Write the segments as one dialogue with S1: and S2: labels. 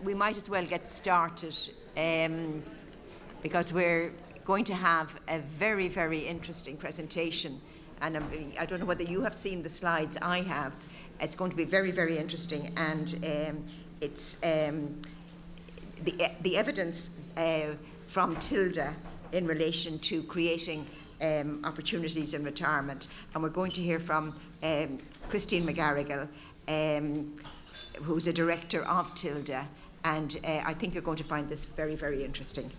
S1: we might as well get started because we're going to have a very, very interesting presentation. And I don't know whether you have seen the slides. I have. It's going to be very, very interesting. And it's the evidence from TILDA in relation to creating opportunities in retirement. And we're going to hear from Christine McGarrigle, who's a director of TILDA. And I think you're going to find this very, very interesting.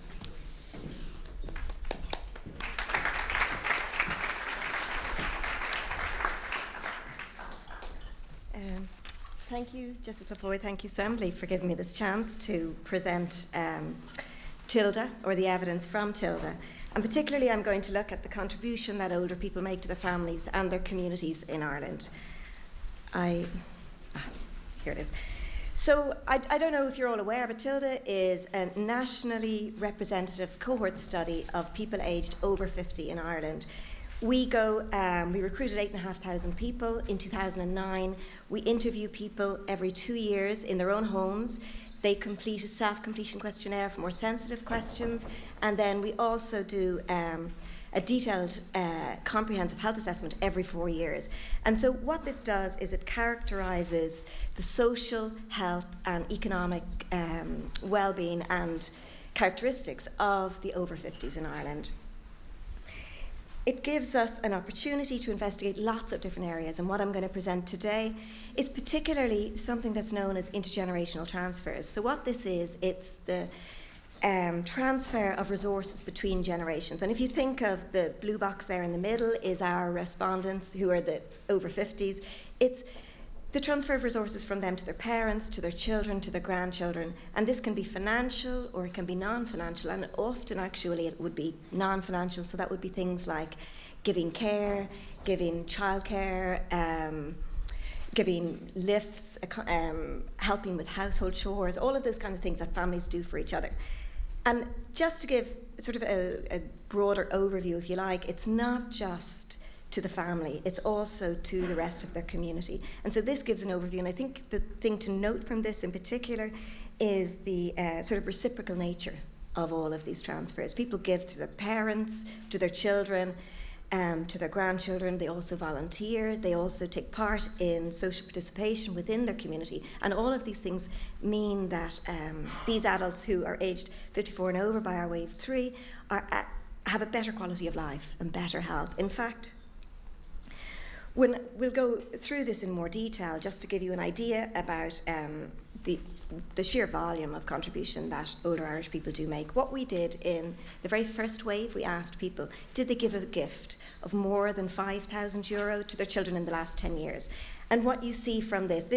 S2: Thank you, Justice Laffoy. Thank you, Assembly, for giving me this chance to present TILDA, or the evidence from TILDA. And particularly, I'm going to look at the contribution that older people make to their families and their communities in Ireland. Here it is. So I don't know if you're all aware, but TILDA is a nationally representative cohort study of people aged over 50 in Ireland. We recruited 8,500 people in 2009. We interview people every 2 years in their own homes. They complete a self-completion questionnaire for more sensitive questions. And then we also do a detailed comprehensive health assessment every 4 years. And so what this does is it characterises the social, health and economic well-being and characteristics of the over 50s in Ireland. It gives us an opportunity to investigate lots of different areas, and what I'm going to present today is particularly something that's known as intergenerational transfers. So what this is, it's the transfer of resources between generations. And if you think of the blue box there in the middle is our respondents who are the over 50s, it's the transfer of resources from them to their parents, to their children, to their grandchildren. And this can be financial or it can be non-financial, and often actually it would be non-financial. So that would be things like giving care, giving childcare, giving lifts, helping with household chores, all of those kinds of things that families do for each other. And just to give sort of a broader overview, if you like, it's not just to the family, it's also to the rest of their community. And so this gives an overview, and I think the thing to note from this in particular is the sort of reciprocal nature of all of these transfers. People give to their parents, to their children, to their grandchildren. They also volunteer, they also take part in social participation within their community, and all of these things mean that these adults who are aged 54 and over by our wave 3 have a better quality of life and better health. In fact, we'll go through this in more detail just to give you an idea about the sheer volume of contribution that older Irish people do make. What we did in the very first wave, we asked people, did they give a gift of more than €5,000 to their children in the last 10 years? And what you see from this,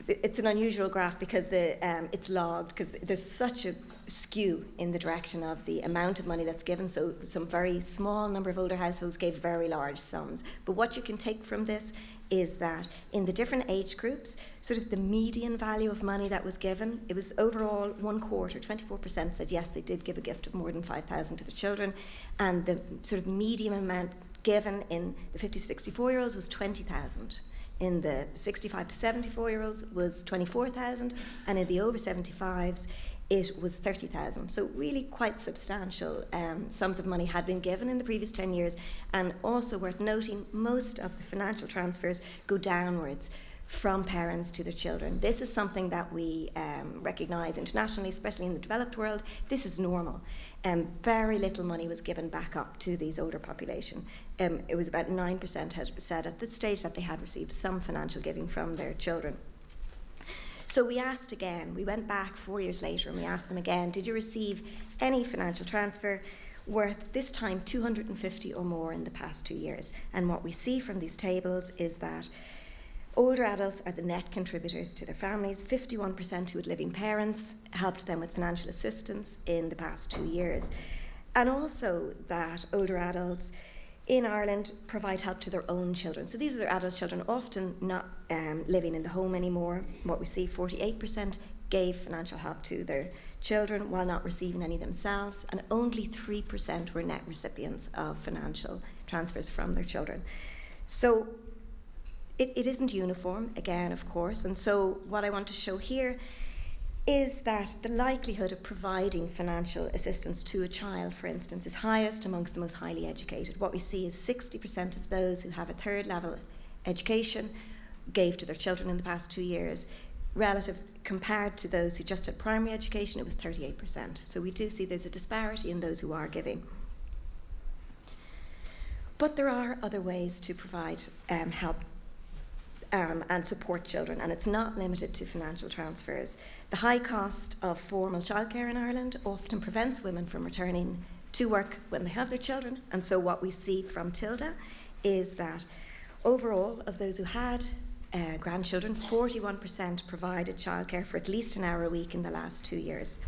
S2: it's an unusual graph because it's logged, because there's such a skew in the direction of the amount of money that's given. So some very small number of older households gave very large sums. But what you can take from this is that in the different age groups, sort of the median value of money that was given, it was overall 1/4, 24% said yes, they did give a gift of more than 5,000 to the children. And the sort of median amount given in the 50 to 64-year-olds was 20,000. In the 65 to 74-year-olds was 24,000, and in the over 75s, it was 30,000. So really quite substantial sums of money had been given in the previous 10 years. And also worth noting, most of the financial transfers go downwards from parents to their children. This is something that we recognise internationally, especially in the developed world. This is normal. Very little money was given back up to these older population. It was about 9% had said at this stage that they had received some financial giving from their children. So we asked again, we went back 4 years later and we asked them again, did you receive any financial transfer worth this time 250 or more in the past 2 years? And what we see from these tables is that older adults are the net contributors to their families. 51% who had living parents helped them with financial assistance in the past 2 years. And also that older adults in Ireland provide help to their own children. So these are their adult children, often not living in the home anymore. What we see, 48% gave financial help to their children while not receiving any themselves, and only 3% were net recipients of financial transfers from their children. So it isn't uniform, again, of course, and so what I want to show here is that the likelihood of providing financial assistance to a child, for instance, is highest amongst the most highly educated. What we see is 60% of those who have a third level education gave to their children in the past 2 years. Compared to those who just had primary education, it was 38%. So we do see there's a disparity in those who are giving. But there are other ways to provide help and support children, and it's not limited to financial transfers. The high cost of formal childcare in Ireland often prevents women from returning to work when they have their children, and so what we see from TILDA is that overall, of those who had grandchildren, 41% provided childcare for at least an hour a week in the last 2 years.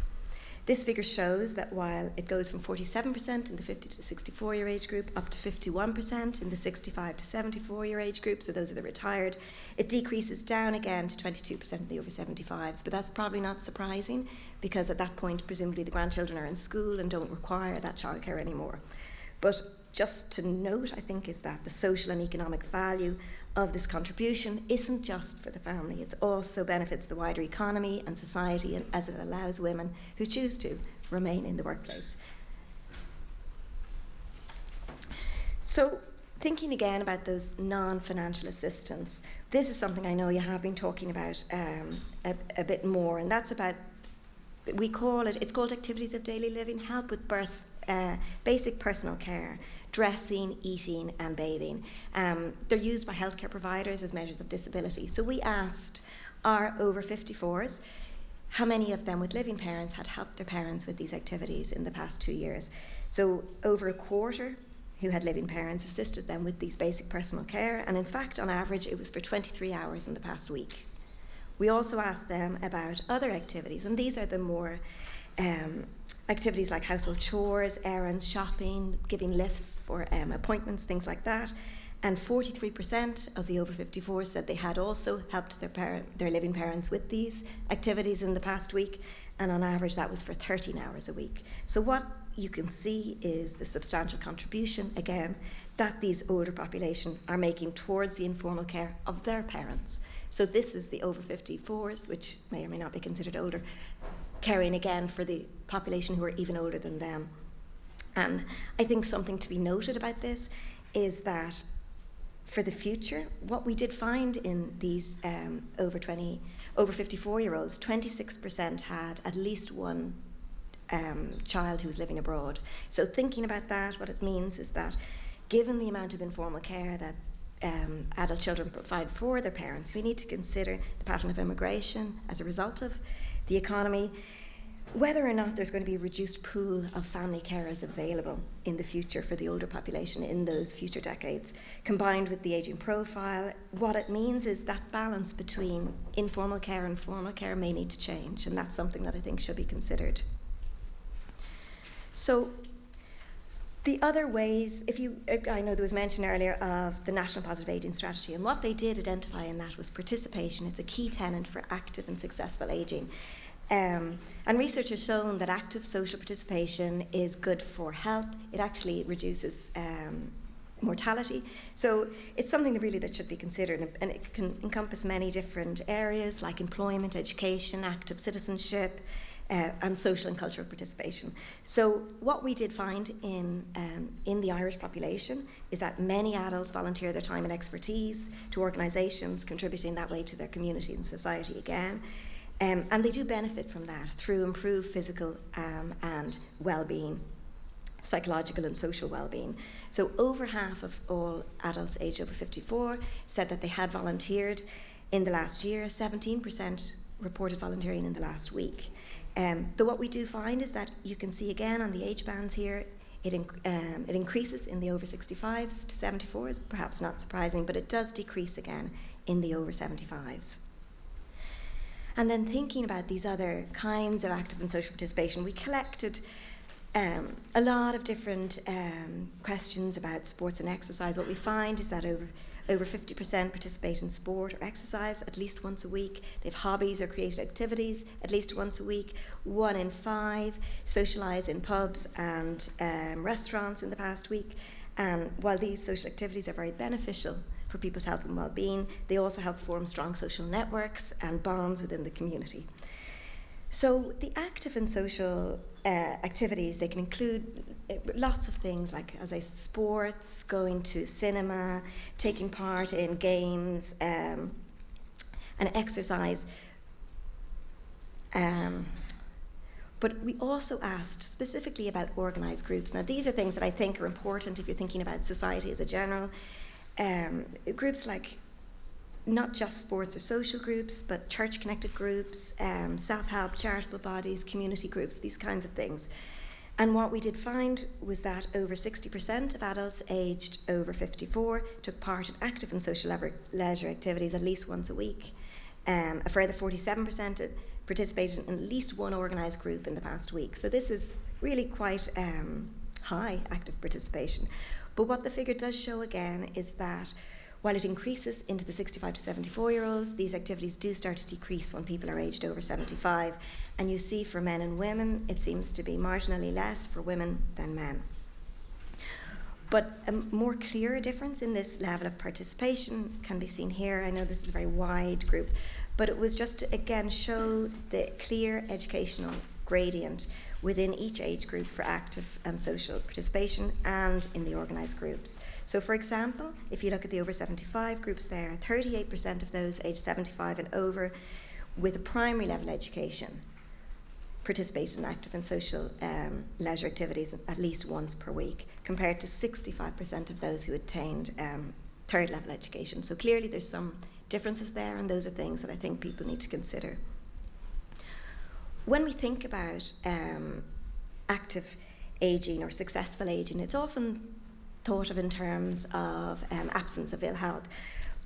S2: This figure shows that while it goes from 47% in the 50 to 64-year age group up to 51% in the 65 to 74-year age group, so those are the retired, it decreases down again to 22% in the over 75s. But that's probably not surprising, because at that point, presumably the grandchildren are in school and don't require that childcare anymore. But just to note, I think, is that the social and economic value of this contribution isn't just for the family, it also benefits the wider economy and society, as it allows women who choose to remain in the workplace. So, thinking again about those non-financial assistance, this is something I know you have been talking about a bit more, and that's about, it's called activities of daily living, help with basic personal care, dressing, eating and bathing. They're used by healthcare providers as measures of disability. So we asked our over 54s how many of them with living parents had helped their parents with these activities in the past 2 years. So over a quarter who had living parents assisted them with these basic personal care, and in fact on average it was for 23 hours in the past week. We also asked them about other activities, and these are the more activities like household chores, errands, shopping, giving lifts for appointments, things like that. And 43% of the over 54s said they had also helped their living parents with these activities in the past week, and on average that was for 13 hours a week. So what you can see is the substantial contribution, again, that these older population are making towards the informal care of their parents. So this is the over 54s, which may or may not be considered older, caring again for the population who are even older than them. And I think something to be noted about this is that for the future, what we did find in these over 54-year-olds, 26% had at least one child who was living abroad. So thinking about that, what it means is that given the amount of informal care that adult children provide for their parents, we need to consider the pattern of immigration as a result of the economy, whether or not there's going to be a reduced pool of family carers available in the future for the older population in those future decades. Combined with the ageing profile, what it means is that balance between informal care and formal care may need to change, and that's something that I think should be considered. So the other ways, I know there was mention earlier of the National Positive Ageing Strategy, and what they did identify in that was participation. It's a key tenet for active and successful ageing. And research has shown that active social participation is good for health. It actually reduces mortality. So it's something that should be considered, and it can encompass many different areas like employment, education, active citizenship, and social and cultural participation. So what we did find in the Irish population is that many adults volunteer their time and expertise to organisations, contributing that way to their community and society again. And they do benefit from that through improved physical and well-being, psychological and social well-being. So over half of all adults aged over 54 said that they had volunteered in the last year. 17% reported volunteering in the last week. Though what we do find is that you can see again on the age bands here, it increases in the over 65s to 74s, perhaps not surprising, but it does decrease again in the over 75s. And then thinking about these other kinds of active and social participation, we collected a lot of different questions about sports and exercise. What we find is that over 50% participate in sport or exercise at least once a week. They have hobbies or creative activities at least once a week. 1 in 5 socialise in pubs and restaurants in the past week. And while these social activities are very beneficial for people's health and well-being, they also help form strong social networks and bonds within the community. So the active and social activities, they can include lots of things like, as I said, sports, going to cinema, taking part in games, and exercise. But we also asked specifically about organised groups. Now, these are things that I think are important if you're thinking about society as a general. Groups like not just sports or social groups, but church-connected groups, self-help, charitable bodies, community groups, these kinds of things. And what we did find was that over 60% of adults aged over 54 took part in active and social leisure activities at least once a week. A further 47% participated in at least one organised group in the past week. So this is really quite high active participation. But what the figure does show again is that while it increases into the 65 to 74-year-olds, these activities do start to decrease when people are aged over 75. And you see for men and women, it seems to be marginally less for women than men. But a more clear difference in this level of participation can be seen here. I know this is a very wide group, but it was just to, again, show the clear educational gradient within each age group for active and social participation and in the organised groups. So for example, if you look at the over 75 groups there, 38% of those aged 75 and over with a primary level education participated in active and social leisure activities at least once per week, compared to 65% of those who attained third level education. So clearly there's some differences there, and those are things that I think people need to consider. When we think about active ageing or successful ageing, it's often thought of in terms of absence of ill health.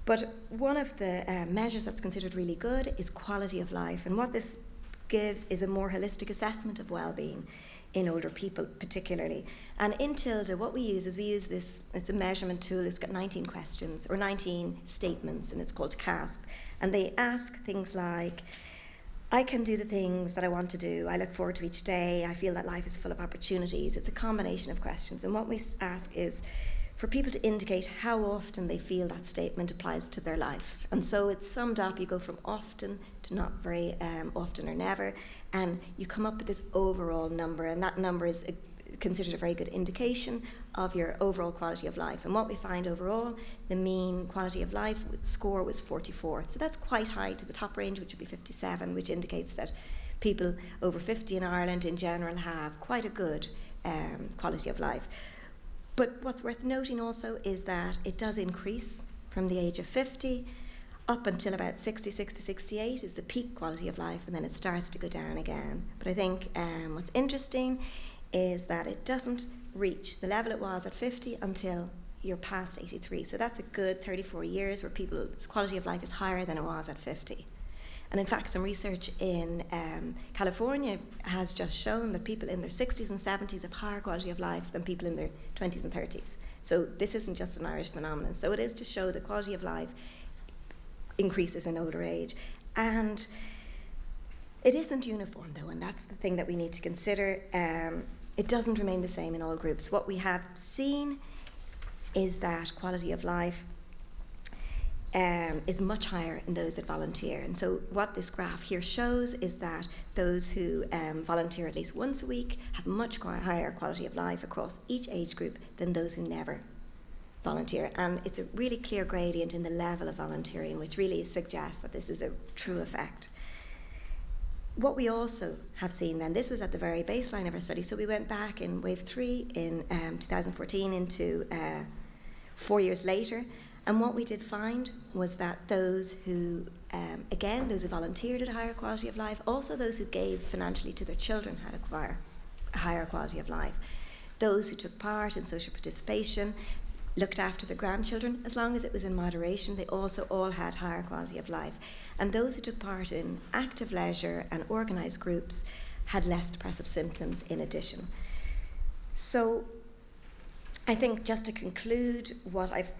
S2: But one of the measures that's considered really good is quality of life. And what this gives is a more holistic assessment of well-being in older people particularly. And in TILDA, what we use this, it's a measurement tool, it's got 19 questions, or 19 statements, and it's called CASP. And they ask things like, I can do the things that I want to do. I look forward to each day. I feel that life is full of opportunities. It's a combination of questions. And what we ask is for people to indicate how often they feel that statement applies to their life. And so it's summed up. You go from often to not very often or never. And you come up with this overall number. And that number is considered a very good indication of your overall quality of life. And what we find overall, the mean quality of life score was 44. So that's quite high to the top range, which would be 57, which indicates that people over 50 in Ireland in general have quite a good quality of life. But what's worth noting also is that it does increase from the age of 50 up until about 66 to 68 is the peak quality of life, and then it starts to go down again. But I think what's interesting is that it doesn't reach the level it was at 50 until you're past 83. So that's a good 34 years where people's quality of life is higher than it was at 50. And in fact, some research in California has just shown that people in their 60s and 70s have higher quality of life than people in their 20s and 30s. So this isn't just an Irish phenomenon. So it is to show that quality of life increases in older age. And it isn't uniform, though, and that's the thing that we need to consider. It doesn't remain the same in all groups. What we have seen is that quality of life is much higher in those that volunteer. And so what this graph here shows is that those who volunteer at least once a week have much higher quality of life across each age group than those who never volunteer. And it's a really clear gradient in the level of volunteering, which really suggests that this is a true effect. What we also have seen then, this was at the very baseline of our study, so we went back in wave 3 in 2014 into 4 years later, and what we did find was that those who, again, those who volunteered had a higher quality of life, also those who gave financially to their children had a higher quality of life. Those who took part in social participation, looked after their grandchildren, as long as it was in moderation, they also all had higher quality of life. And those who took part in active leisure and organised groups had less depressive symptoms in addition. So I think just to conclude, what I've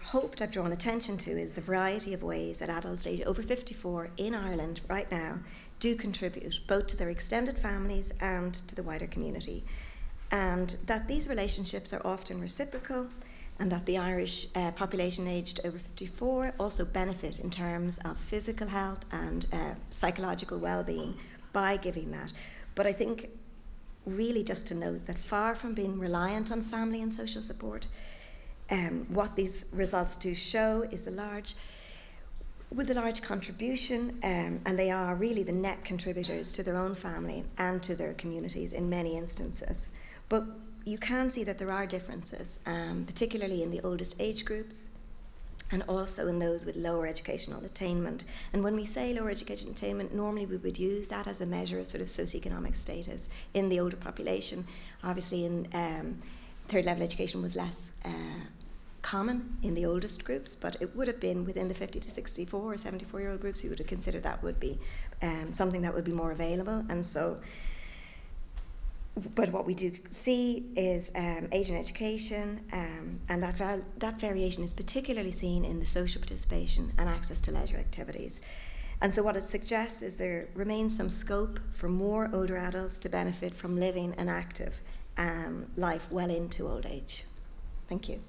S2: drawn attention to is the variety of ways that adults aged over 54 in Ireland right now do contribute both to their extended families and to the wider community. And that these relationships are often reciprocal, and that the Irish population aged over 54 also benefit in terms of physical health and psychological well-being, by giving that. But I think really just to note that far from being reliant on family and social support, what these results do show is a large contribution, and they are really the net contributors to their own family and to their communities in many instances. But you can see that there are differences, particularly in the oldest age groups and also in those with lower educational attainment. And when we say lower educational attainment, normally we would use that as a measure of sort of socioeconomic status in the older population. Obviously in third level education was less common in the oldest groups, but it would have been within the 50 to 64 or 74-year-old groups. We would have considered that would be something that would be more available. And so, but what we do see is age and education, and that variation is particularly seen in the social participation and access to leisure activities. And so what it suggests is there remains some scope for more older adults to benefit from living an active life well into old age. Thank you.